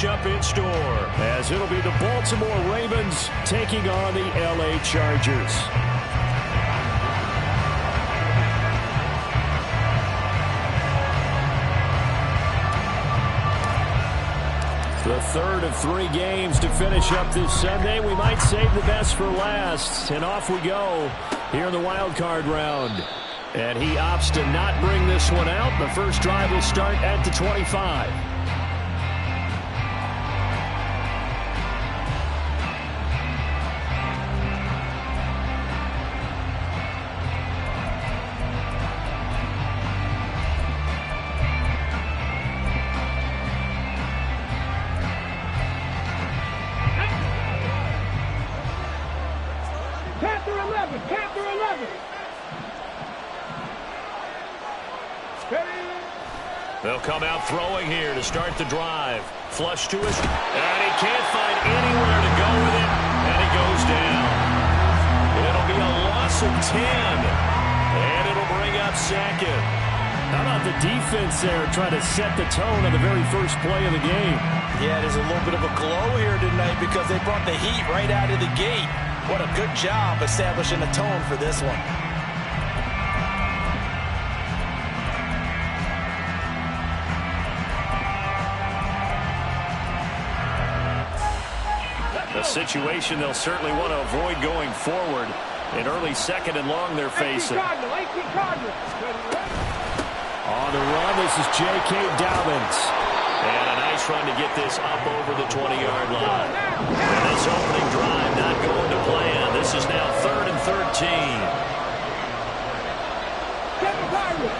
matchup in store, as it'll be the Baltimore Ravens taking on the LA Chargers. The third of 3 games to finish up this Sunday. We might save the best for last. And off we go here in the wild card round. And he opts to not bring this one out. The first drive will start at the 25. They'll come out throwing here to start the drive. Flush to his, and he can't find anywhere to go with it, and he goes down. It'll be a loss of 10, and it'll bring up second. How about the defense there trying to set the tone on the very first play of the game? Yeah, there's a little bit of a glow here tonight because they brought the heat right out of the gate. What a good job establishing a tone for this one. A situation they'll certainly want to avoid going forward. An early second and long they're facing. On the run, this is J.K. Dobbins. And a nice run to get this up over the 20-yard line. And this opening drive not going to plan. This is now 3rd and 13. Seven Pirates!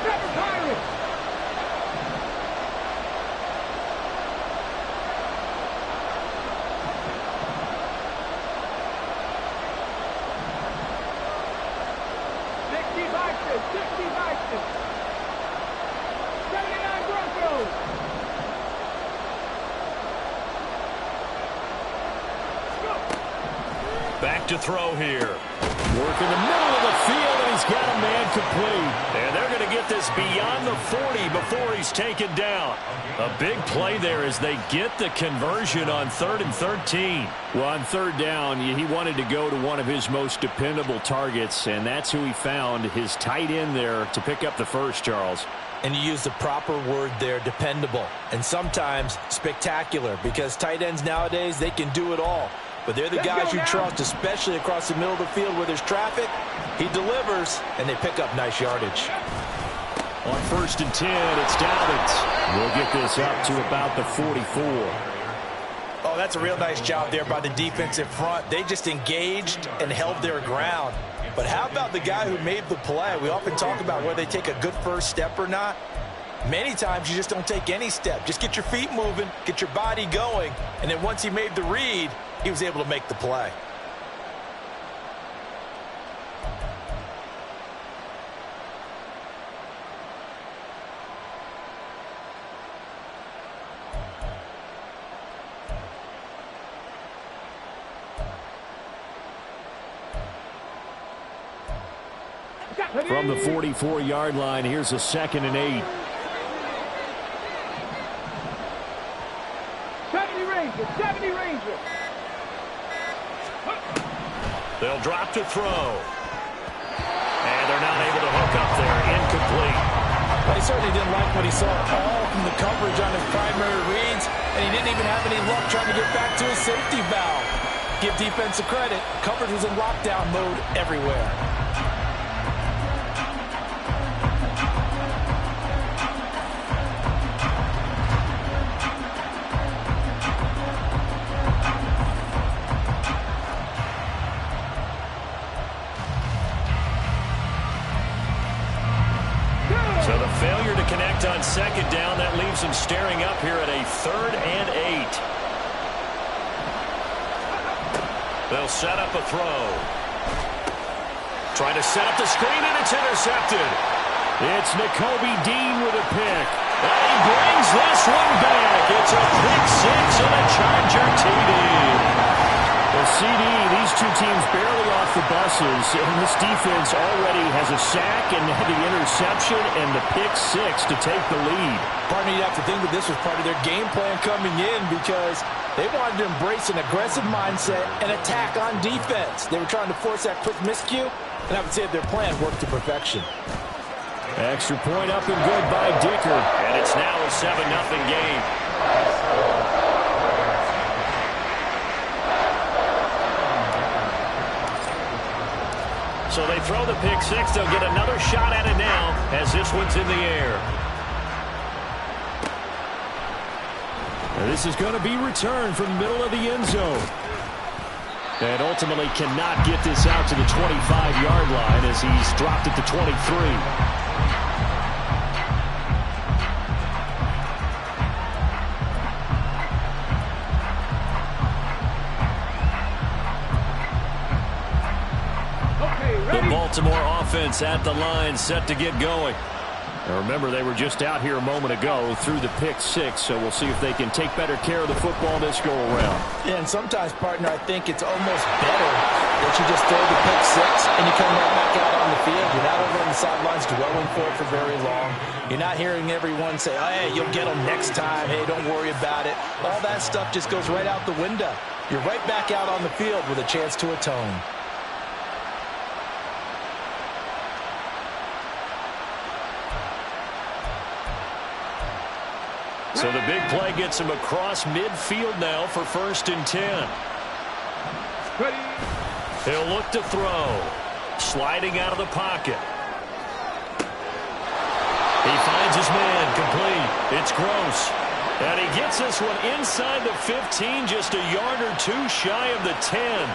Back to throw here. Work in the middle of the field, and he's got a man complete. And they're going to get this beyond the 40 before he's taken down. A big play there as they get the conversion on 3rd and 13. Well, on 3rd down, he wanted to go to one of his most dependable targets, and that's who he found, his tight end there, to pick up the first, Charles. And you use the proper word there, dependable. And sometimes spectacular, because tight ends nowadays, they can do it all. But they're the guys you trust, especially across the middle of the field where there's traffic. He delivers, and they pick up nice yardage. On 1st and 10, it's Dobbins. We'll get this up to about the 44. Oh, that's a real nice job there by the defensive front. They just engaged and held their ground. But how about the guy who made the play? We often talk about whether they take a good first step or not. Many times you just don't take any step. Just get your feet moving, get your body going, and then once he made the read, he was able to make the play. From the 44-yard line, here's a 2nd and 8. 70 Ranger. They'll drop to throw. And they're not able to hook up there. Incomplete. Well, he certainly didn't like what he saw all from the coverage on his primary reads, and he didn't even have any luck trying to get back to his safety valve. Give defense a credit. Coverage was in lockdown mode everywhere. So the failure to connect on 2nd down, that leaves him staring up here at a 3rd and 8. They'll set up a throw. Trying to set up the screen, and it's intercepted. It's Nakobe Dean with a pick. And he brings this one back. It's a pick 6 and a Charger TD. The CD, these two teams barely off the buses, and this defense already has a sack and the interception and the pick six to take the lead. Partner, you'd have to think that this was part of their game plan coming in because they wanted to embrace an aggressive mindset and attack on defense. They were trying to force that quick miscue, and I would say their plan worked to perfection. Extra point up and good by Dicker. And it's now a 7-0 game. So they throw the pick six. They'll get another shot at it now as this one's in the air. And this is going to be returned from the middle of the end zone. And ultimately cannot get this out to the 25-yard line as he's dropped at the 23. The Baltimore offense at the line, set to get going. Now remember, they were just out here a moment ago through the pick six, so we'll see if they can take better care of the football this go-around. Yeah, and sometimes, partner, I think it's almost better that you just throw the pick six and you come right back out on the field. You're not over on the sidelines dwelling for it for very long. You're not hearing everyone say, oh, hey, you'll get them next time. Hey, don't worry about it. All that stuff just goes right out the window. You're right back out on the field with a chance to atone. So the big play gets him across midfield now for 1st and 10. Ready. He'll look to throw. Sliding out of the pocket. He finds his man complete. It's Gross. And he gets this one inside the 15, just a yard or two shy of the 10.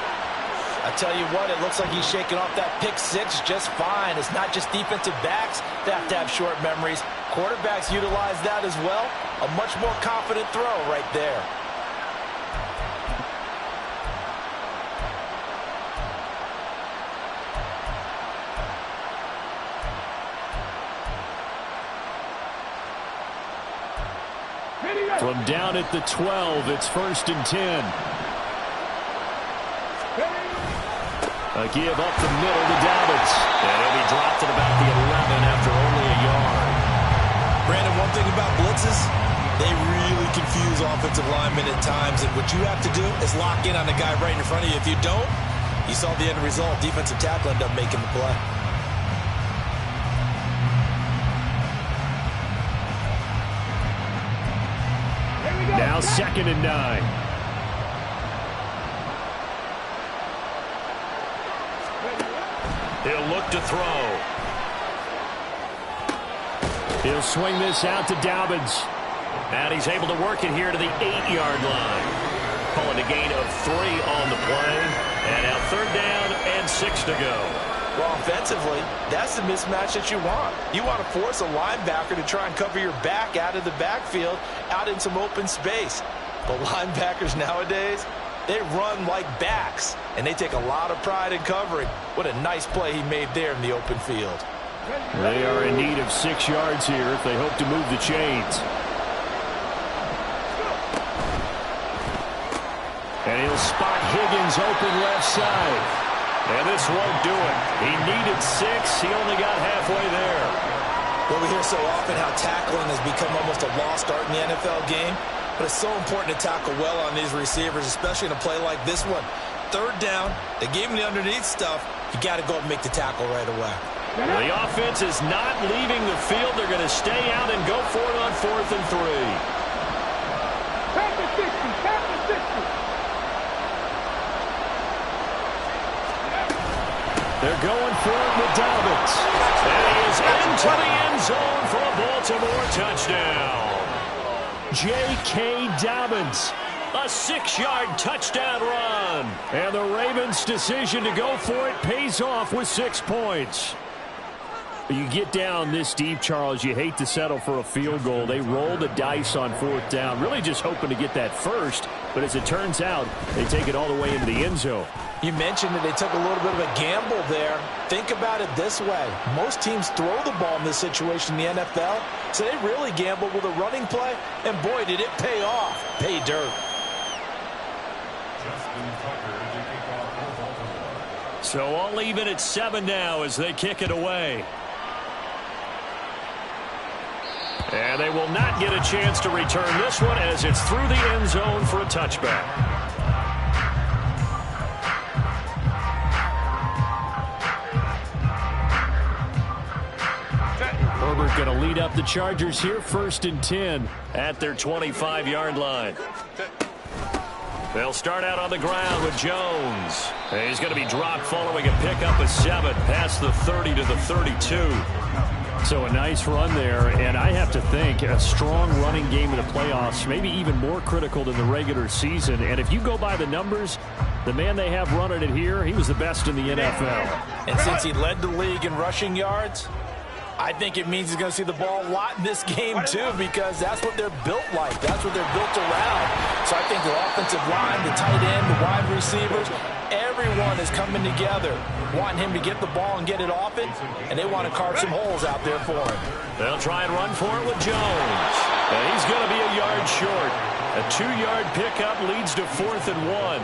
I tell you what, it looks like he's shaking off that pick six just fine. It's not just defensive backs that have to have short memories. Quarterbacks utilize that as well. A much more confident throw right there. From down at the 12, it's 1st and 10. A give up the middle to Dobbins. And he'll be dropped at about the 11 after only a yard. Brandon, one thing about blitzes, they really confuse offensive linemen at times. And what you have to do is lock in on the guy right in front of you. If you don't, you saw the end result. Defensive tackle ended up making the play. Now 2nd and 9. He'll look to throw. He'll swing this out to Dobbins. And he's able to work it here to the 8-yard line. Calling a gain of 3 on the play. And now 3rd down and 6 to go. Well, offensively, that's the mismatch that you want. You want to force a linebacker to try and cover your back out of the backfield, out in some open space. But linebackers nowadays, they run like backs, and they take a lot of pride in covering. What a nice play he made there in the open field. They are in need of 6 yards here if they hope to move the chains. And he'll spot Higgins open left side. And this won't do it. He needed 6. He only got halfway there. Well, we hear so often how tackling has become almost a lost art in the NFL game. But it's so important to tackle well on these receivers, especially in a play like this one. 3rd down, they gave him the underneath stuff. You got to go and make the tackle right away. Well, the offense is not leaving the field. They're going to stay out and go for it on 4th and 3. Tap the 60. Tap the 60. They're going for it with Dobbins. And he is into the end zone for a Baltimore touchdown. J.K. Dobbins, a 6-yard touchdown run. And the Ravens' decision to go for it pays off with 6 points. You get down this deep, Charles, you hate to settle for a field goal. They roll the dice on 4th down, really just hoping to get that first. But as it turns out, they take it all the way into the end zone. You mentioned that they took a little bit of a gamble there. Think about it this way. Most teams throw the ball in this situation in the NFL, so they really gamble with a running play, and boy, did it pay off. Pay dirt. So all even at 7 now as they kick it away. And they will not get a chance to return this one as it's through the end zone for a touchback. Herbert going to lead up the Chargers here, 1st and 10 at their 25-yard line. They'll start out on the ground with Jones. And he's going to be dropped following a pickup of 7 past the 30 to the 32. So a nice run there, and I have to think a strong running game in the playoffs, maybe even more critical than the regular season. And if you go by the numbers, the man they have running it here, he was the best in the NFL. And since he led the league in rushing yards, I think it means he's going to see the ball a lot in this game, too, because that's what they're built like. That's what they're built around. So I think the offensive line, the tight end, the wide receivers, everyone is coming together, wanting him to get the ball and get it off it, and they want to carve some holes out there for him. They'll try and run for it with Jones. And he's going to be a yard short. A 2-yard pickup leads to 4th and 1.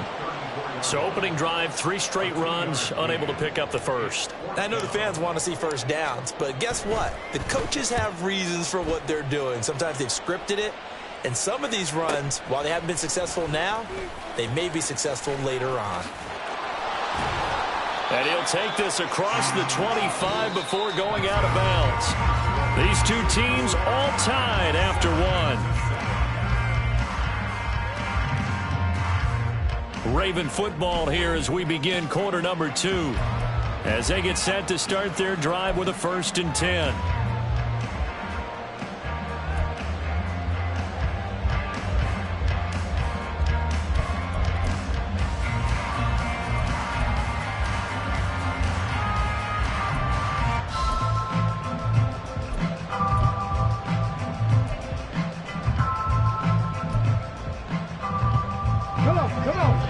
So opening drive, 3 straight runs, unable to pick up the first. I know the fans want to see first downs, but guess what? The coaches have reasons for what they're doing. Sometimes they've scripted it, and some of these runs, while they haven't been successful now, they may be successful later on. And he'll take this across the 25 before going out of bounds. These two teams all tied after 1. Raven football here as we begin quarter number 2. As they get set to start their drive with a 1st and 10.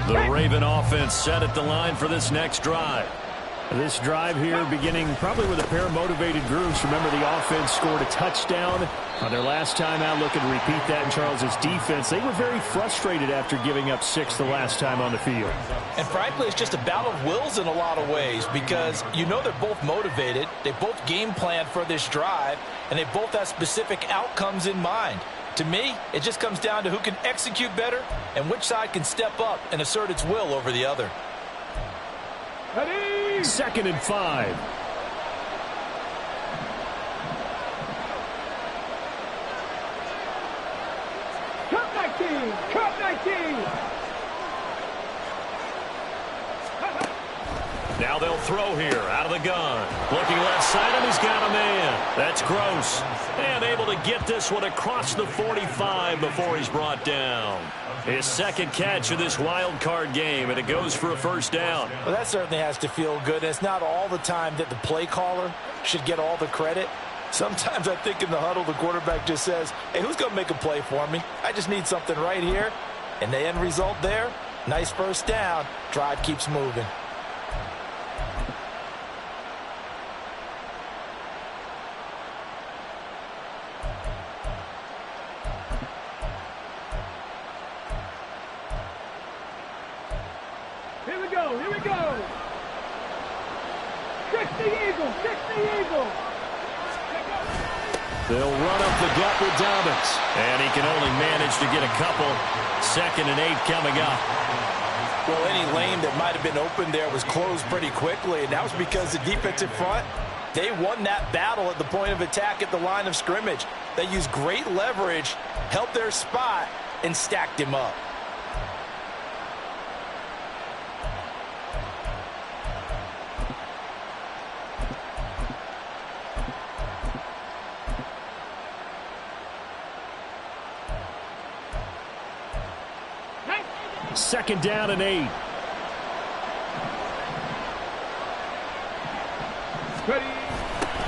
The Raven offense set at the line for this next drive. This drive here beginning probably with a pair of motivated groups. Remember, the offense scored a touchdown on their last time out, looking to repeat that in Charles's defense. They were very frustrated after giving up 6 the last time on the field. And frankly, it's just a battle of wills in a lot of ways because you know they're both motivated. They both game plan for this drive, and they both have specific outcomes in mind. To me, it just comes down to who can execute better and which side can step up and assert its will over the other. Ready? 2nd and 5. Cut 19! Cut 19! Now they'll throw here out of the gun. Looking left side, and he's got a man. That's Gross. And able to get this one across the 45 before he's brought down. His 2nd catch of this wild card game, and it goes for a 1st down. Well, that certainly has to feel good. And it's not all the time that the play caller should get all the credit. Sometimes I think in the huddle, the quarterback just says, hey, who's going to make a play for me? I just need something right here. And the end result there, nice 1st down. Drive keeps moving. Here we go, here we go! Kick the Eagle, kick the Eagle! They'll run up the gut with Dobbins. And he can only manage to get a couple. 2nd and 8 coming up. Well, any lane that might have been open there was closed pretty quickly, and that was because the defensive front, they won that battle at the point of attack at the line of scrimmage. They used great leverage, held their spot, and stacked him up. Second down and 8. Ready?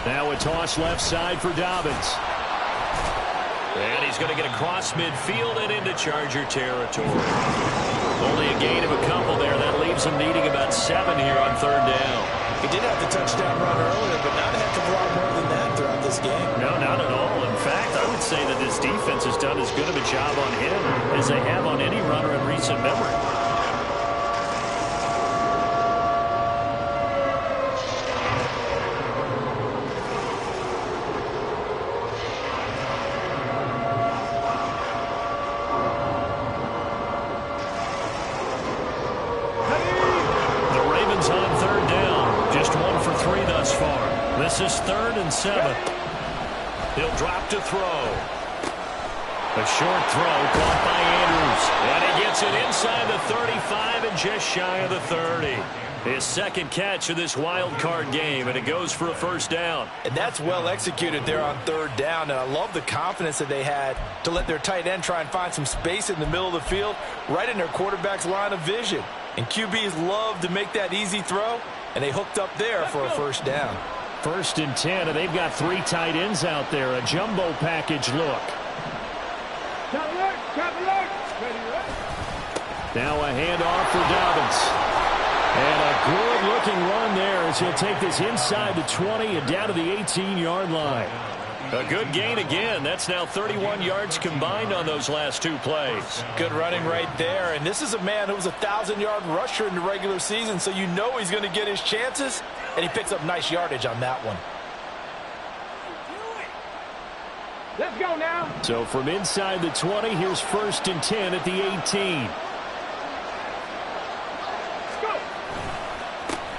Now a toss left side for Dobbins. And he's going to get across midfield and into Charger territory. Only a gain of a couple there. That leaves him needing about 7 here on 3rd down. He did have the touchdown run earlier, but not a heck of a lot more than that throughout this game. No, not at all. In fact, I would say that this defense has done as good of a job on him as they have on any runner in recent memory. 3 thus far. This is 3rd and 7. He'll drop to throw. A short throw caught by Andrews. And he gets it inside the 35 and just shy of the 30. His second catch of this wild card game, and it goes for a first down. And that's well executed there on 3rd down. And I love the confidence that they had to let their tight end try and find some space in the middle of the field, right in their quarterback's line of vision. And QBs love to make that easy throw, and they hooked up there for a first down. 1st and 10, and they've got 3 tight ends out there. A jumbo package look. Now a handoff for Dobbins. And a good-looking run there as he'll take this inside the 20 and down to the 18-yard line. A good gain again. That's now 31 yards combined on those last 2 plays. Good running right there. And this is a man who was a 1,000-yard rusher in the regular season, so you know he's going to get his chances, and he picks up nice yardage on that one. Let's go now. So from inside the 20, here's 1st and 10 at the 18.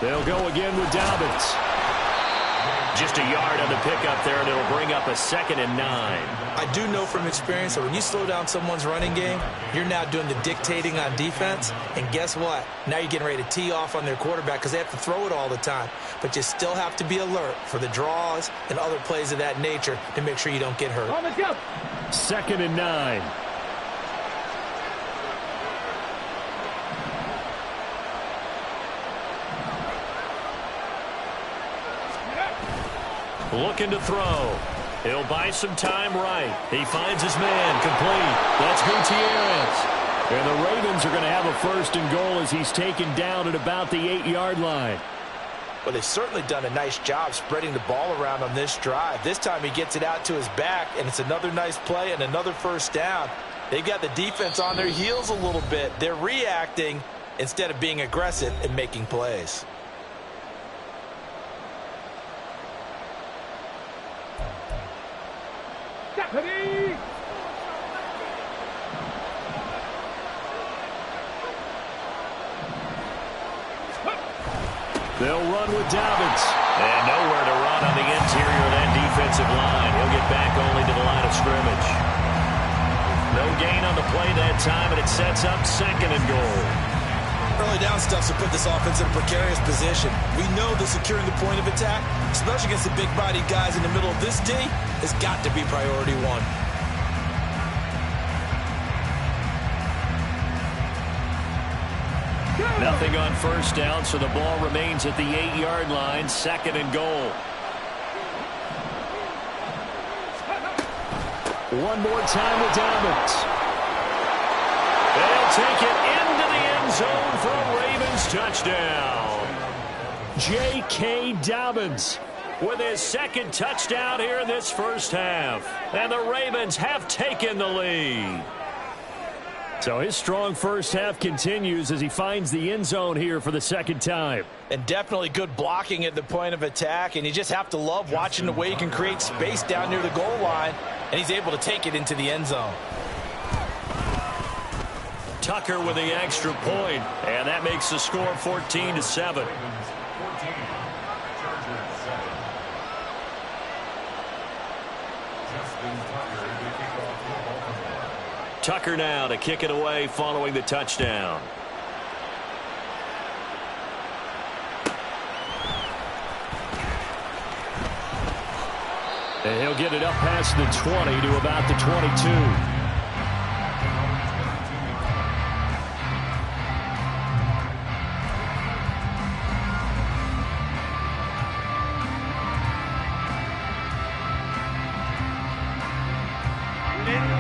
They'll go again with Dobbins. Just a yard on the pickup there, and it'll bring up a 2nd and 9. I do know from experience that when you slow down someone's running game, you're now doing the dictating on defense. And guess what? Now you're getting ready to tee off on their quarterback because they have to throw it all the time. But you still have to be alert for the draws and other plays of that nature to make sure you don't get hurt. Oh, let's go. 2nd and 9. Looking to throw. He'll buy some time right. He finds his man complete. That's Gutierrez. And the Ravens are going to have a 1st and goal as he's taken down at about the 8-yard line. Well, they've certainly done a nice job spreading the ball around on this drive. This time he gets it out to his back, and it's another nice play and another first down. They've got the defense on their heels a little bit. They're reacting instead of being aggressive and making plays. They'll run with Dobbins. And nowhere to run on the interior of that defensive line. He'll get back only to the line of scrimmage. No gain on the play that time, and it sets up 2nd and goal. Early down stuff to put this offense in a precarious position. We know that securing the point of attack, especially against the big-bodied guys in the middle of this D, has got to be priority 1. Nothing on 1st down, so the ball remains at the 8-yard line, 2nd and goal. One more time with Dobbins. They'll take it into the end zone for a Ravens touchdown. J.K. Dobbins with his 2nd touchdown here in this first half. And the Ravens have taken the lead. So his strong first half continues as he finds the end zone here for the 2nd time. And definitely good blocking at the point of attack. And you just have to love watching the way he can create space down near the goal line. And he's able to take it into the end zone. Tucker with the extra point. And that makes the score 14-7. Tucker now to kick it away following the touchdown. And he'll get it up past the 20 to about the 22.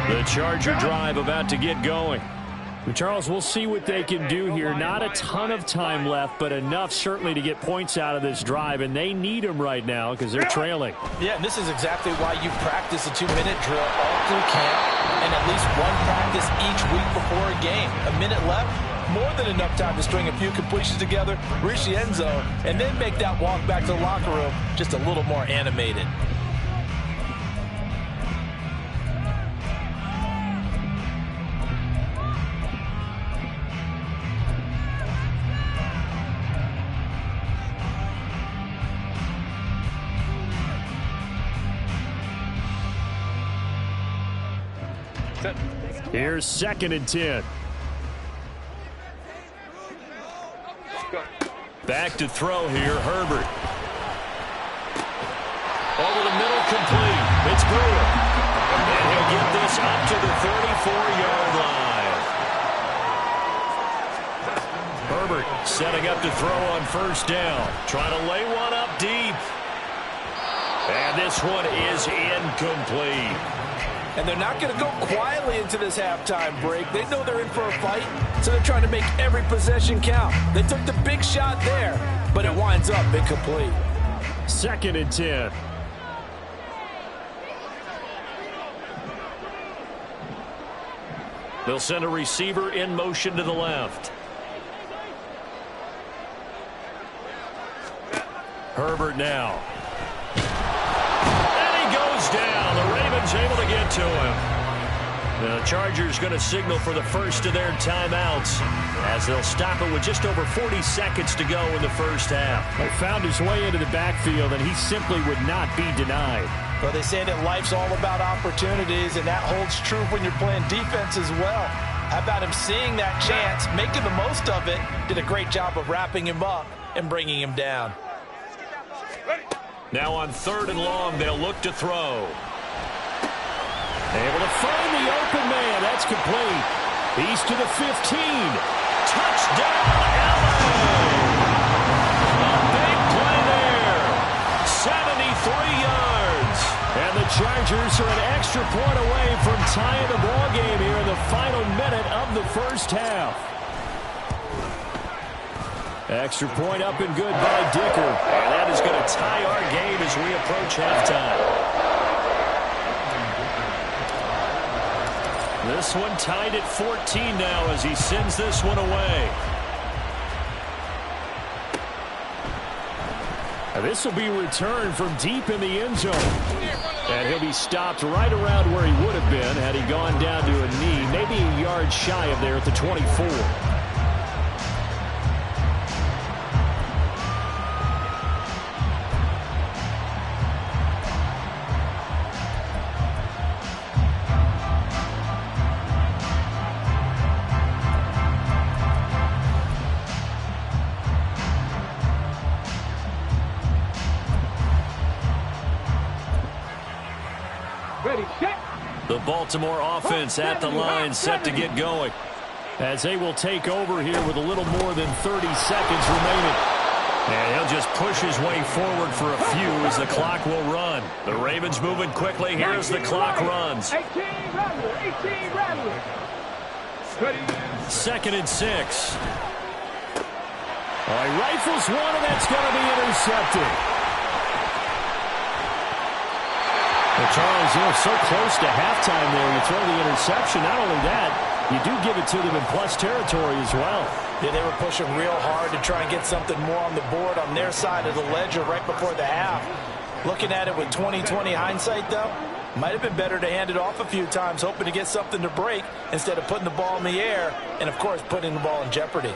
The Charger drive about to get going. Charles, we'll see what they can do here. Not a ton of time left, but enough certainly to get points out of this drive, and they need them right now because they're trailing. Yeah, and this is exactly why you practice a 2-minute drill all through camp and at least one practice each week before a game. A minute left, more than enough time to string a few completions together, reach the end zone, and then make that walk back to the locker room just a little more animated. Here's 2nd and 10. Back to throw here, Herbert. Over the middle, complete. It's Brewer. And he'll get this up to the 34-yard line. Herbert setting up to throw on 1st down. Trying to lay one up deep. And this one is incomplete. And they're not going to go quietly into this halftime break. They know they're in for a fight, so they're trying to make every possession count. They took the big shot there, but it winds up incomplete. 2nd and 10. They'll send a receiver in motion to the left. Herbert now. And he goes down. The Ravens able to get to him. The Chargers going to signal for the first of their timeouts as they'll stop it with just over 40 seconds to go in the first half. He found his way into the backfield, and he simply would not be denied. Well, they say that life's all about opportunities, and that holds true when you're playing defense as well. How about him seeing that chance, making the most of it, did a great job of wrapping him up and bringing him down. Now on 3rd and long, they'll look to throw. Able to find the open man. That's complete. He's to the 15. Touchdown, LA! A big play there. 73 yards. And the Chargers are an extra point away from tying the ball game here in the final minute of the first half. Extra point up and good by Dicker. And that is going to tie our game as we approach halftime. This one tied at 14 now as he sends this one away. And this will be returned from deep in the end zone. And he'll be stopped right around where he would have been had he gone down to a knee, maybe a yard shy of there at the 24. The Baltimore offense at the line set to get going. As they will take over here with a little more than 30 seconds remaining. And he'll just push his way forward for a few as the clock will run. The Ravens moving quickly here as the clock runs. 18 Rattler. 2nd and 6. He rifles one, and that's going to be intercepted. Well, Charles, so close to halftime there. You throw the interception. Not only that, you do give it to them in plus territory as well. Yeah, they were pushing real hard to try and get something more on the board on their side of the ledger right before the half. Looking at it with 20/20 hindsight, though, might have been better to hand it off a few times, hoping to get something to break instead of putting the ball in the air and, of course, putting the ball in jeopardy.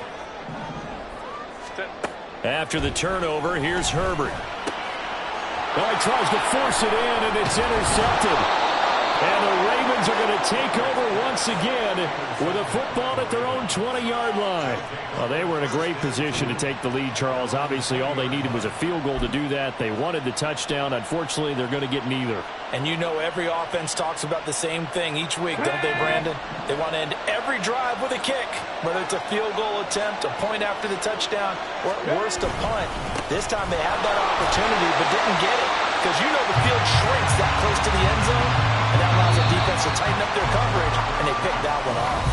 After the turnover, here's Herbert. Well, he tries to force it in, and it's intercepted. And the Ravens are going to take over once again with a football at their own 20-yard line. Well, they were in a great position to take the lead, Charles. Obviously, all they needed was a field goal to do that. They wanted the touchdown. Unfortunately, they're going to get neither. And you know every offense talks about the same thing each week, don't they, Brandon? They want to end every drive with a kick, whether it's a field goal attempt, a point after the touchdown, or at worst, a punt. This time they had that opportunity but didn't get it because you know the field shrinks that close to the end zone, and that allows the defense to tighten up their coverage, and they picked that one off.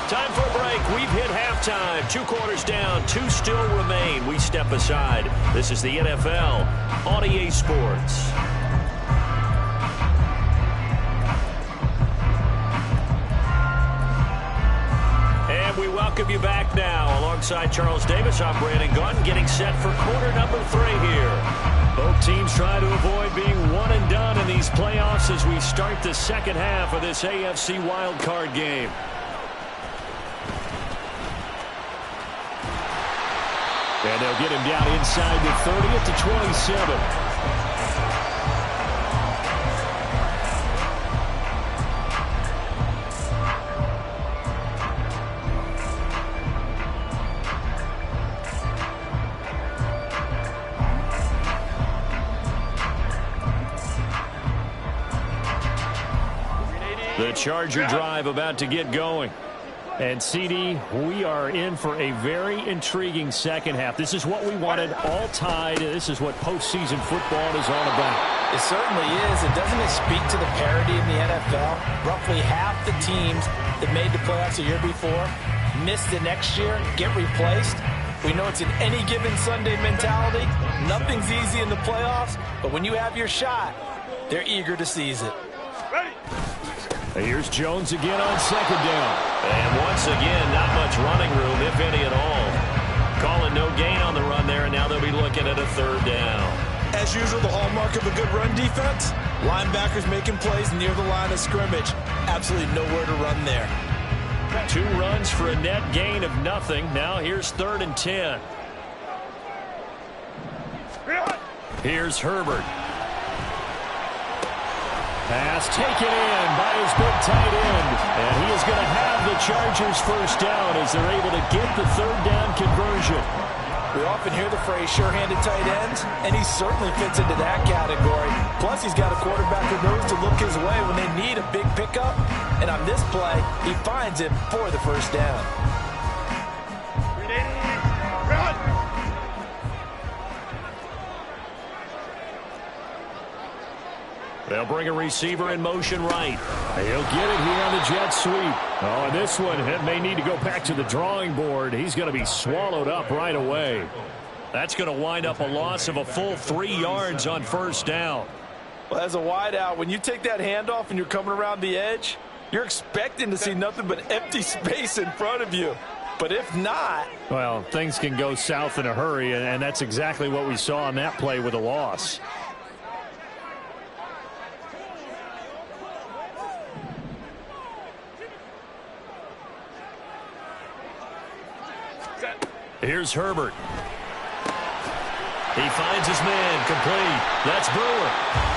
Time for a break. We've hit halftime. 2 quarters down. 2 still remain. We step aside. This is the NFL on EA Sports. And we welcome you back now. Alongside Charles Davis, I'm Brandon Gunn, getting set for quarter number 3 here. Both teams try to avoid being one and done in these playoffs as we start the second half of this AFC wildcard game. And they'll get him down inside the 30 at the 27. Charger drive about to get going. And, CD, we are in for a very intriguing second half. This is what we wanted, all tied. This is what postseason football is all about. It certainly is. And doesn't it speak to the parity in the NFL? Roughly half the teams that made the playoffs the year before miss the next year, get replaced. We know it's an any given Sunday mentality. Nothing's easy in the playoffs, but when you have your shot, they're eager to seize it. Here's Jones again on second down. And once again, not much running room, if any at all. Calling no gain on the run there, and now they'll be looking at a third down. As usual, the hallmark of a good run defense, linebackers making plays near the line of scrimmage. Absolutely nowhere to run there. 2 runs for a net gain of nothing. Now here's 3rd and 10. Here's Herbert. Pass taken in by his big tight end. And he is going to have the Chargers first down as they're able to get the third down conversion. We often hear the phrase sure-handed tight ends, and he certainly fits into that category. Plus, he's got a quarterback who knows to look his way when they need a big pickup. And on this play, he finds him for the first down. They'll bring a receiver in motion right. He'll get it here on the jet sweep. Oh, and this one, it may need to go back to the drawing board. He's going to be swallowed up right away. That's going to wind up a loss of a full 3 yards on first down. Well, as a wideout, when you take that handoff and you're coming around the edge, you're expecting to see nothing but empty space in front of you. But if not... well, things can go south in a hurry, and that's exactly what we saw on that play with a loss. Here's Herbert. He finds his man, complete. That's Brewer.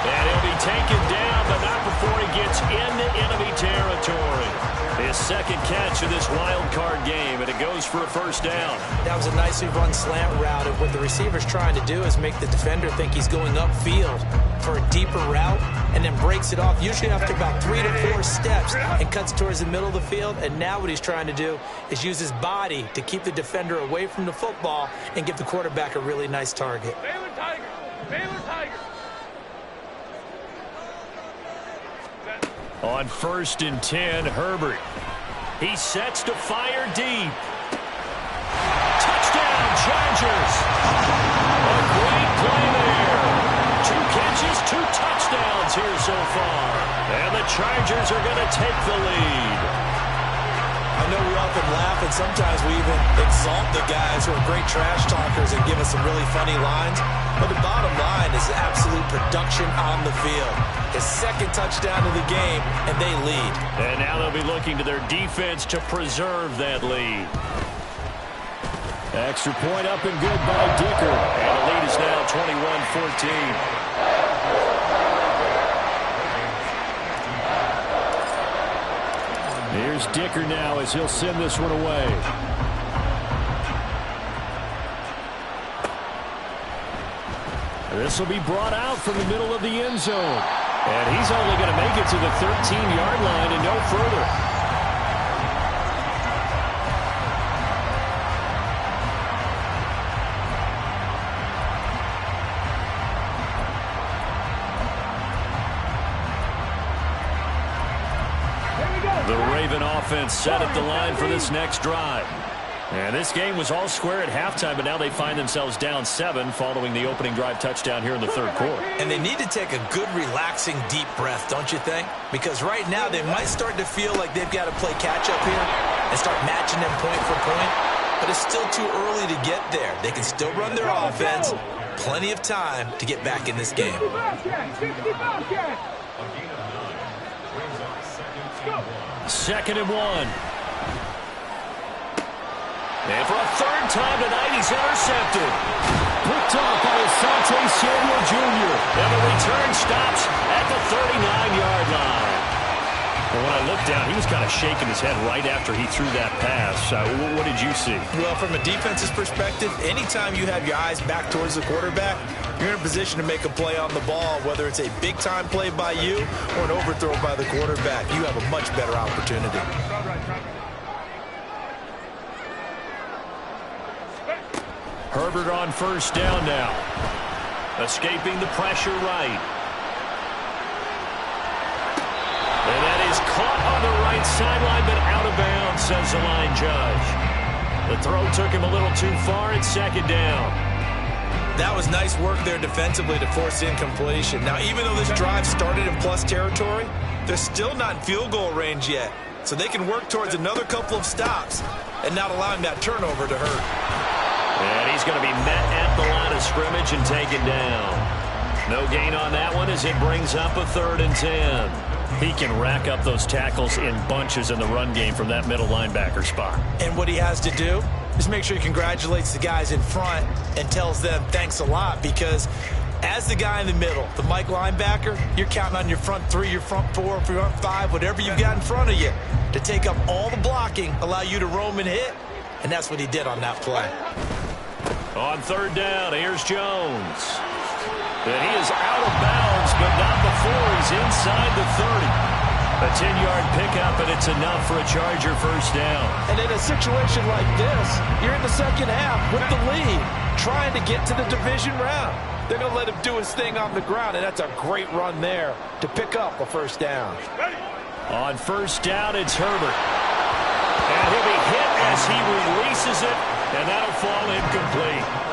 And he'll be taken down, but not before he gets into enemy territory. His second catch of this wild card game, and it goes for a first down. That was a nicely run slant route, and what the receiver's trying to do is make the defender think he's going upfield for a deeper route, and then breaks it off, usually after about 3 to 4 steps, and cuts towards the middle of the field. And now what he's trying to do is use his body to keep the defender away from the football and give the quarterback a really nice target. Baylor Tiger. Baylor Tiger. On 1st and 10, Herbert. He sets to fire deep. Touchdown, Chargers. A great play there. 2 catches, 2 touchdowns here so far. And the Chargers are going to take the lead. I know we often laugh, and sometimes we even exalt the guys who are great trash talkers and give us some really funny lines. But the bottom line is absolute production on the field. His second touchdown of the game, and they lead. And now they'll be looking to their defense to preserve that lead. Extra point up and good by Dicker. And the lead is now 21-14. Here's Dicker now as he'll send this one away. This will be brought out from the middle of the end zone. And he's only going to make it to the 13-yard line and no further. The Raven offense set at the line for this next drive. And this game was all square at halftime, but now they find themselves down 7 following the opening drive touchdown here in the third quarter. And they need to take a good, relaxing, deep breath, don't you think? Because right now they might start to feel like they've got to play catch-up here and start matching them point for point. But it's still too early to get there. They can still run their offense. Plenty of time to get back in this game. 2nd and 1. And for a third time tonight, he's intercepted. Picked off by Asante Samuel Jr. And the return stops at the 39-yard line. Well, when I looked down, he was kind of shaking his head right after he threw that pass. What did you see? Well, from a defense's perspective, anytime you have your eyes back towards the quarterback, you're in a position to make a play on the ball, whether it's a big-time play by you or an overthrow by the quarterback. You have a much better opportunity. Herbert on first down now. Escaping the pressure right. And that is caught on the right sideline, but out of bounds, says the line judge. The throw took him a little too far. It's second down. That was nice work there defensively to force incompletion. Now, even though this drive started in plus territory, they're still not in field goal range yet. So they can work towards another couple of stops and not allowing that turnover to hurt. And he's going to be met at the line of scrimmage and taken down. No gain on that one as it brings up a 3rd and 10. He can rack up those tackles in bunches in the run game from that middle linebacker spot. And what he has to do is make sure he congratulates the guys in front and tells them thanks a lot, because as the guy in the middle, the Mike linebacker, you're counting on your front 3, your front 4, your front 5, whatever you've got in front of you to take up all the blocking, allow you to roam and hit, and that's what he did on that play. On 3rd down, here's Jones. And he is out of bounds, but not before he's inside the 30. A 10-yard pickup, and it's enough for a Charger first down. And in a situation like this, you're in the second half with the lead, trying to get to the division round. They're going to let him do his thing on the ground, and that's a great run there to pick up a first down. On first down, it's Herbert. And he'll be hit as he releases it, and that'll fall incomplete.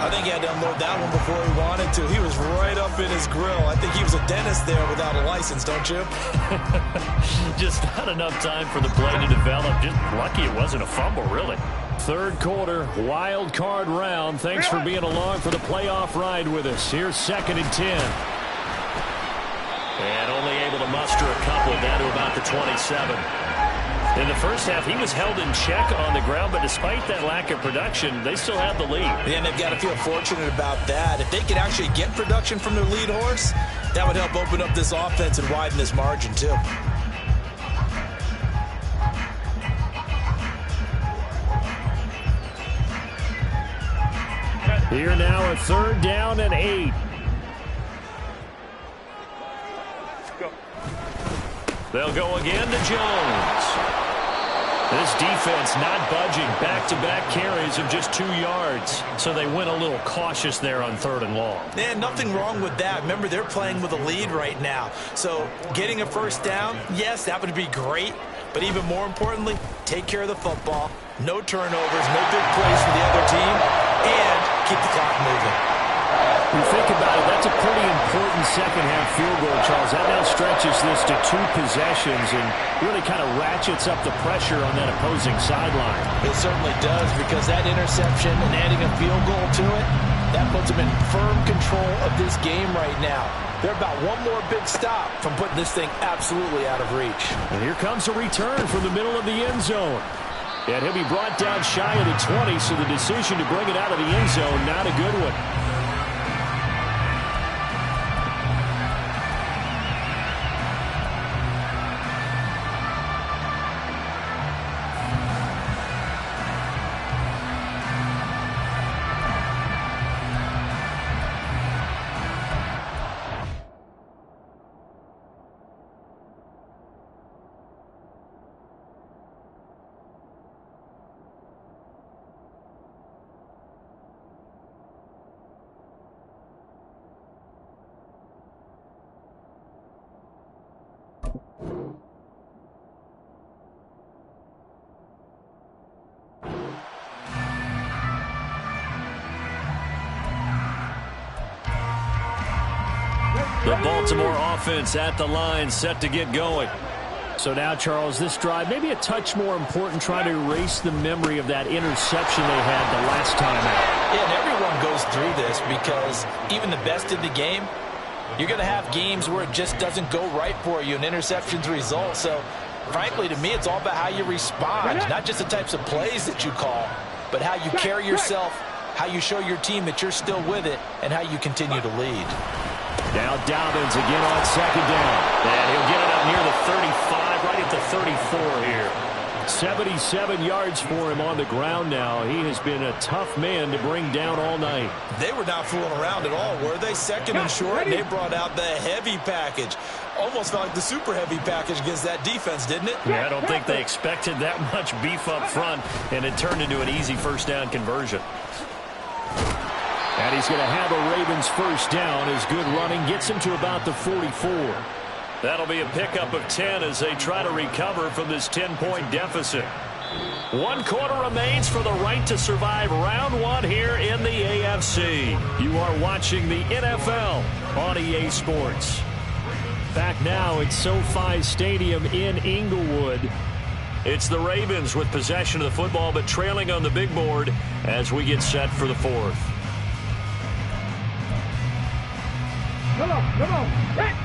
I think he had to unload that one before he wanted to. He was right up in his grill. I think he was a dentist there without a license, don't you? Just not enough time for the play to develop. Just lucky it wasn't a fumble, really. 3rd quarter, wild card round. Thanks for being along for the playoff ride with us. Here's 2nd and 10. And only able to muster a couple down to about the 27. In the first half, he was held in check on the ground, but despite that lack of production, they still have the lead. And they've got to feel fortunate about that. If they could actually get production from their lead horse, that would help open up this offense and widen this margin, too. Here now, a 3rd down and 8. They'll go again to Jones. This defense not budging. Back-to-back carries of just 2 yards. So they went a little cautious there on 3rd and long. And nothing wrong with that. Remember, they're playing with a lead right now. So getting a first down, yes, that would be great. But even more importantly, take care of the football. No turnovers, no big plays for the other team, and keep the clock moving. You think about it, that's a pretty important second-half field goal, Charles. That now stretches this to 2 possessions and really kind of ratchets up the pressure on that opposing sideline. It certainly does, because that interception and adding a field goal to it, that puts them in firm control of this game right now. They're about one more big stop from putting this thing absolutely out of reach. And here comes a return from the middle of the end zone. And he'll be brought down shy of the 20, so the decision to bring it out of the end zone, not a good one. The Baltimore offense at the line, set to get going. So now, Charles, this drive maybe a touch more important, trying to erase the memory of that interception they had the last time out. Yeah, and everyone goes through this, because even the best in the game, you're going to have games where it just doesn't go right for you, and interceptions result. So, frankly, to me, it's all about how you respond, not just the types of plays that you call, but how you carry yourself, how you show your team that you're still with it, and how you continue to lead. Now Dobbins again on 2nd down. And he'll get it up near the 35 the 34 here. 77 yards for him on the ground now. He has been a tough man to bring down all night. They were not fooling around at all, were they? Second and short, and they brought out the heavy package. Almost felt like the super heavy package against that defense, didn't it? Yeah, I don't think they expected that much beef up front, and it turned into an easy first down conversion. And he's going to have a Ravens first down. His good running gets him to about the 44. That'll be a pickup of 10 as they try to recover from this 10-point deficit. 1 quarter remains for the right to survive round 1 here in the AFC. You are watching the NFL on EA Sports. Back now at SoFi Stadium in Inglewood. It's the Ravens with possession of the football, but trailing on the big board as we get set for the 4th. Come on, hit!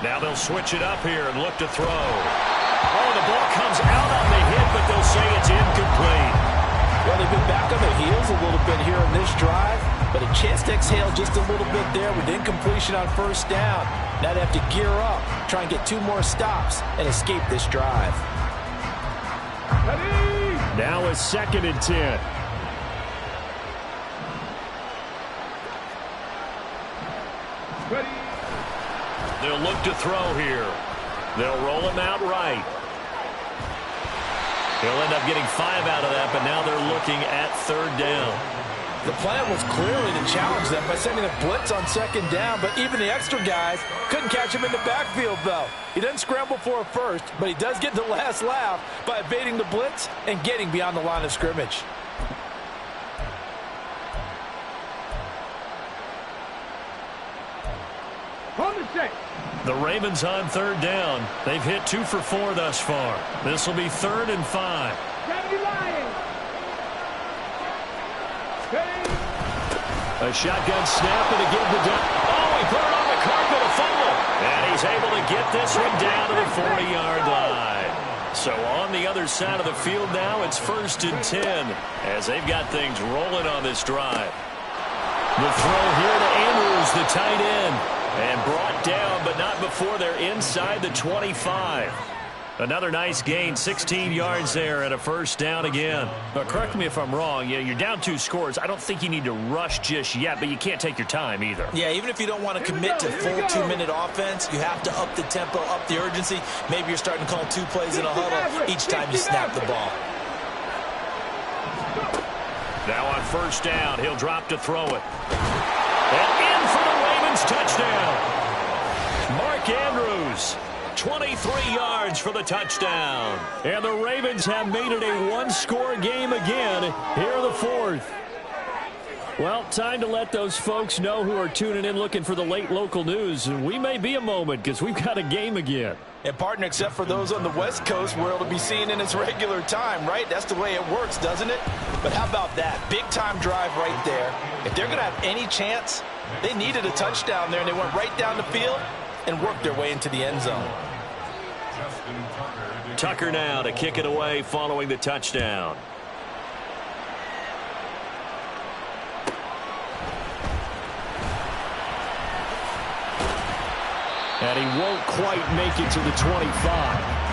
Now they'll switch it up here and look to throw. Oh, the ball comes out on the hit, but they'll say it's incomplete. Well, they've been back on their heels a little bit here in this drive, but a chance to exhale just a little bit there with incompletion on first down. Now they have to gear up, try and get 2 more stops, and escape this drive. Now a 2nd and 10. Ready. They'll look to throw here. They'll roll him out right. He'll end up getting 5 out of that, but now they're looking at 3rd down. The plan was clearly to challenge them by sending a blitz on 2nd down, but even the extra guys couldn't catch him in the backfield, though. He doesn't scramble for a first, but he does get the last laugh by evading the blitz and getting beyond the line of scrimmage. Hold the set. The Ravens on 3rd down. They've hit 2 for 4 thus far. This will be 3rd and 5. Gravity Lions. Ready. A shotgun snap and again the down. Oh, he put it on the carpet, a fumble. And he's able to get this one down to the 40-yard line. So on the other side of the field now, it's 1st and 10 as they've got things rolling on this drive. The throw here to Andrews, the tight end. And brought down, but not before they're inside the 25. Another nice gain, 16 yards there, and a first down again. But correct me if I'm wrong. You're down 2 scores. I don't think you need to rush just yet, but you can't take your time either. Yeah, even if you don't want to commit to full 2-minute offense, you have to up the tempo, up the urgency. Maybe you're starting to call 2 plays in a huddle each time you snap the ball. Now on first down, he'll drop to throw it. And in for the Ravens touchdown. Mark Andrews, 23 yards for the touchdown. And the Ravens have made it a 1-score game again here in the 4th. Well, time to let those folks know who are tuning in looking for the late local news. And we may be a moment because we've got a game again. And, partner, except for those on the West Coast where it'll be seen in its regular time, right? That's the way it works, doesn't it? But how about that? Big-time drive right there. If they're going to have any chance, they needed a touchdown there, and they went right down the field and worked their way into the end zone. Tucker now to kick it away following the touchdown. And he won't quite make it to the 25.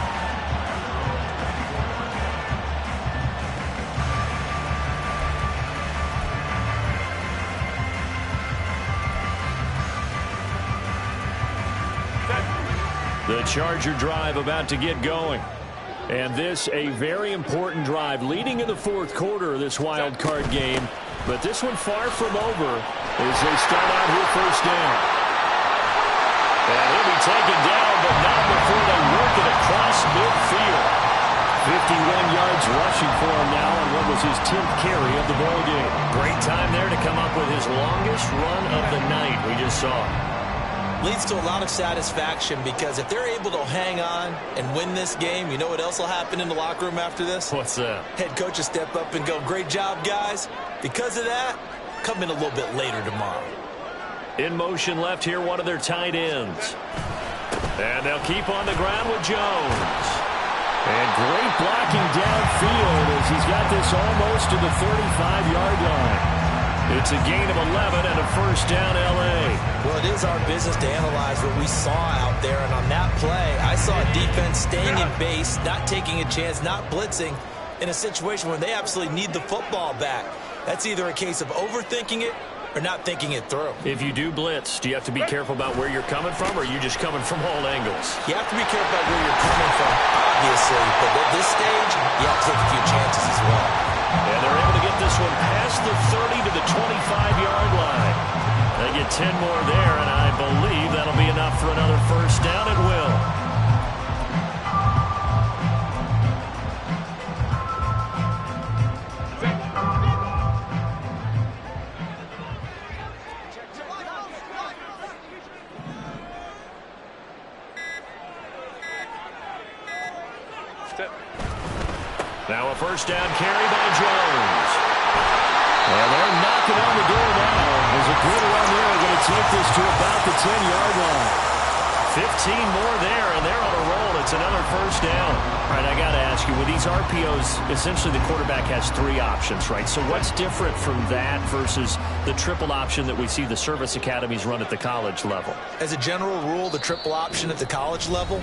The Charger drive about to get going. And this a very important drive leading in the 4th quarter of this wild card game. But this one far from over as they start out here first down. And he'll be taken down, but not before they work it across midfield. 51 yards rushing for him now on what was his 10th carry of the ball game. Great time there to come up with his longest run of the night we just saw. Leads to a lot of satisfaction because if they're able to hang on and win this game, you know what else will happen in the locker room after this? What's that? Head coach will step up and go, great job, guys. Because of that, come in a little bit later tomorrow. In motion left here, one of their tight ends. And they'll keep on the ground with Jones. And great blocking downfield as he's got this almost to the 35-yard line. It's a gain of 11 and a first down, L.A. Well, it is our business to analyze what we saw out there, and on that play, I saw a defense staying in base, not taking a chance, not blitzing, in a situation where they absolutely need the football back. That's either a case of overthinking it or not thinking it through. If you do blitz, do you have to be careful about where you're coming from, or are you just coming from all angles? You have to be careful about where you're coming from, obviously, but at this stage, you have to take a few chances as well. And they're able to get this one past the 30 to the 25-yard line. They get 10 more there, and I believe that'll be enough for another first down. It will. Now a first down carry by Jones. And they're knocking on the door now. There's a good run there. They're going to take this to about the 10-yard line. 15 more there, and they're on a roll. It's another first down. All right, I got to ask you, with these RPOs, essentially the quarterback has 3 options, right? So what's different from that versus the triple option that we see the service academies run at the college level? As a general rule, the triple option at the college level,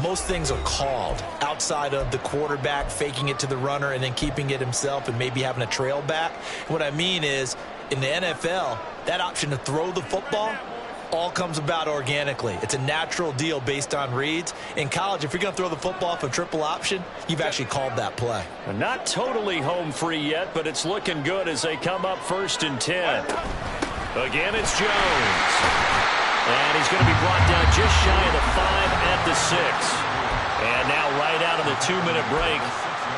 most things are called outside of the quarterback faking it to the runner and then keeping it himself and maybe having a trail back. What I mean is, in the NFL, that option to throw the football all comes about organically. It's a natural deal based on reads. In college, if you're going to throw the football for triple option, you've actually called that play. Not totally home free yet, but it's looking good as they come up 1st and 10. Again, it's Jones. And he's going to be brought down just shy of the 5 at the 6. And now right out of the 2-minute break,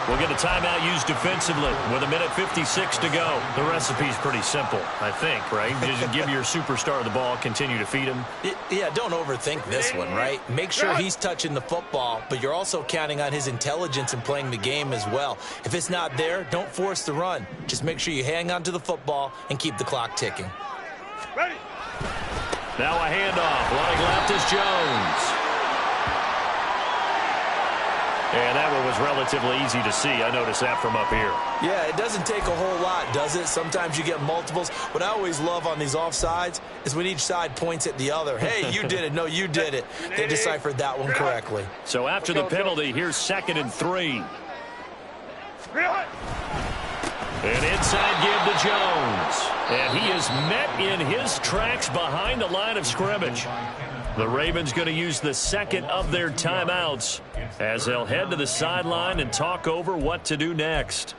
we'll get a timeout used defensively with 1:56 to go. The recipe's pretty simple, I think, right? Just give your superstar the ball, continue to feed him. Yeah, don't overthink this one, right? Make sure he's touching the football, but you're also counting on his intelligence in playing the game as well. If it's not there, don't force the run. Just make sure you hang on to the football and keep the clock ticking. Ready. Now a handoff. Running left is Jones. And that one was relatively easy to see. I noticed that from up here. Yeah, it doesn't take a whole lot, does it? Sometimes you get multiples. What I always love on these offsides is when each side points at the other. Hey, you did it. No, you did it. They deciphered that one correctly. So after the penalty, here's 2nd and 3. An inside give to Jones. And he is met in his tracks behind the line of scrimmage. The Ravens going to use the 2nd of their timeouts as they'll head to the sideline and talk over what to do next.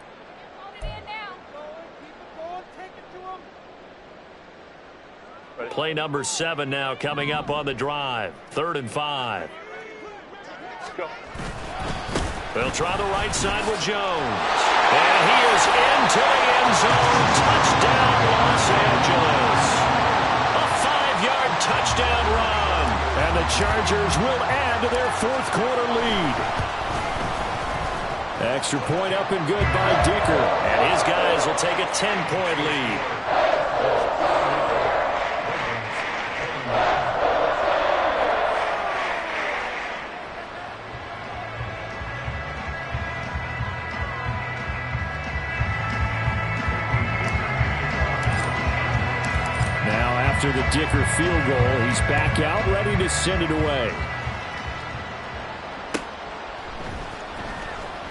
Play number 7 now coming up on the drive. 3rd and 5. They'll try the right side with Jones. And he is into the end zone. Touchdown, Los Angeles. A 5-yard touchdown run. And the Chargers will add to their 4th quarter lead. Extra point up and good by Dicker. And his guys will take a 10-point lead. After the Dicker field goal, he's back out, ready to send it away.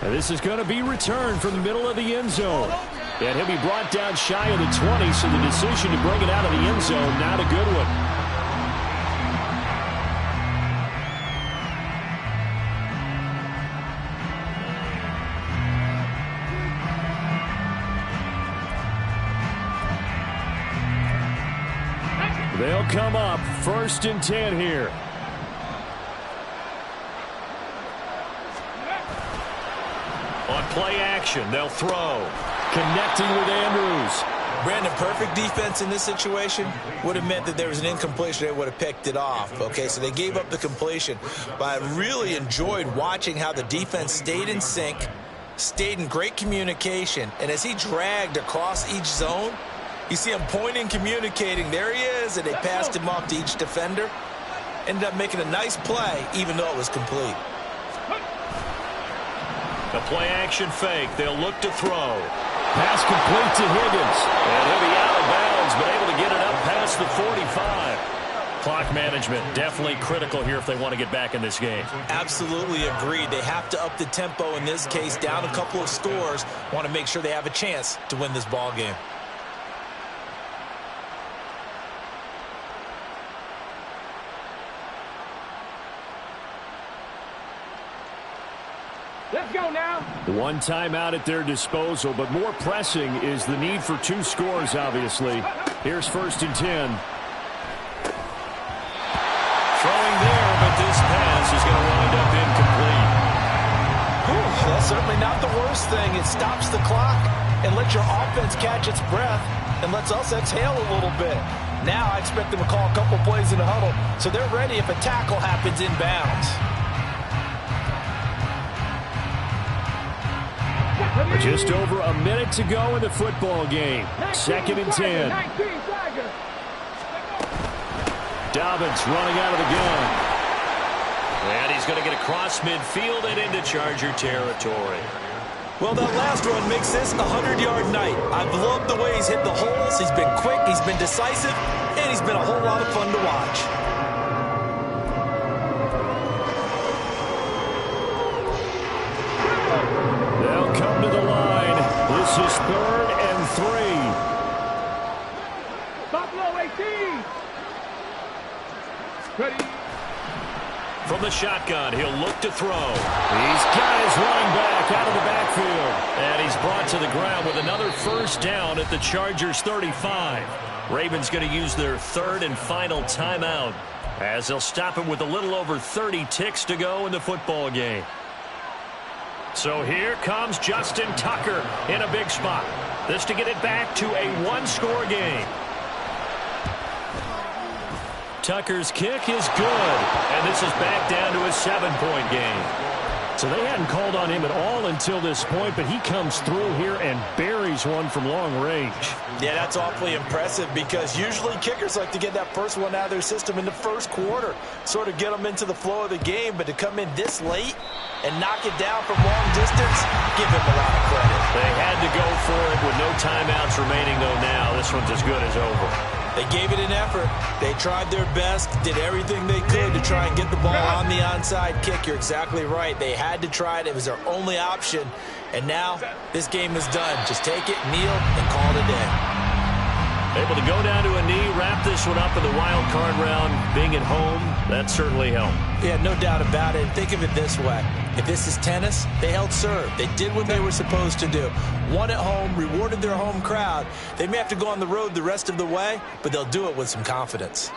And this is going to be returned from the middle of the end zone. And he'll be brought down shy of the 20, so the decision to bring it out of the end zone, not a good one. They'll come up 1st and 10 here. On play action, they'll throw. Connecting with Andrews. Brandon, perfect defense in this situation would have meant that there was an incompletion. They would have picked it off. Okay, so they gave up the completion. But I really enjoyed watching how the defense stayed in sync, stayed in great communication, and as he dragged across each zone, you see him pointing, communicating. There he is, and they passed him off to each defender. Ended up making a nice play, even though it was complete. The play-action fake. They'll look to throw. Pass complete to Higgins. And he'll be out of bounds, but able to get it up past the 45. Clock management, definitely critical here if they want to get back in this game. Absolutely agreed. They have to up the tempo in this case, down a couple of scores. Want to make sure they have a chance to win this ball game. Let's go now. One timeout at their disposal, but more pressing is the need for 2 scores, obviously. Here's 1st and 10. Throwing there, but this pass is going to wind up incomplete. Whew, that's certainly not the worst thing. It stops the clock and lets your offense catch its breath and lets us exhale a little bit. Now I expect them to call a couple plays in the huddle so they're ready if a tackle happens inbounds. Just over a minute to go in the football game. 2nd and 10. Dobbins running out of the gun. And he's going to get across midfield and into Charger territory. Well, that last run makes this a 100-yard night. I've loved the way he's hit the holes. He's been quick, he's been decisive, and he's been a whole lot of fun to watch. They'll come to the line. This is 3rd and 3. Buffalo 18. Ready. From the shotgun, he'll look to throw. He's got his running back out of the backfield. And he's brought to the ground with another 1st down at the Chargers 35. Ravens going to use their 3rd and final timeout as they'll stop him with a little over 30 ticks to go in the football game. So here comes Justin Tucker in a big spot. This to get it back to a 1-score game. Tucker's kick is good, and this is back down to a 7-point game. So they hadn't called on him at all until this point, but he comes through here and buries one from long range. Yeah, that's awfully impressive because usually kickers like to get that first one out of their system in the first quarter, sort of get them into the flow of the game, but to come in this late and knock it down from long distance, give him a lot of credit. They had to go for it with no timeouts remaining, though now. This one's as good as over. They gave it an effort. They tried their best, did everything they could to try and get the ball on the onside kick. You're exactly right. They had to try it. It was their only option. And now this game is done. Just take it, kneel, and call it a day. Able to go down to a knee, wrap this one up in the wild card round. Being at home, that certainly helped. Yeah, no doubt about it. Think of it this way. If this is tennis, they held serve. They did what they were supposed to do. Won at home, rewarded their home crowd. They may have to go on the road the rest of the way, but they'll do it with some confidence.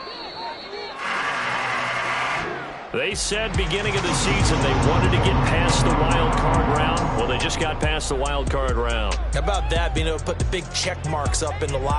They said beginning of the season they wanted to get past the wild card round. Well, they just got past the wild card round. How about that, being able to put the big check marks up in the locker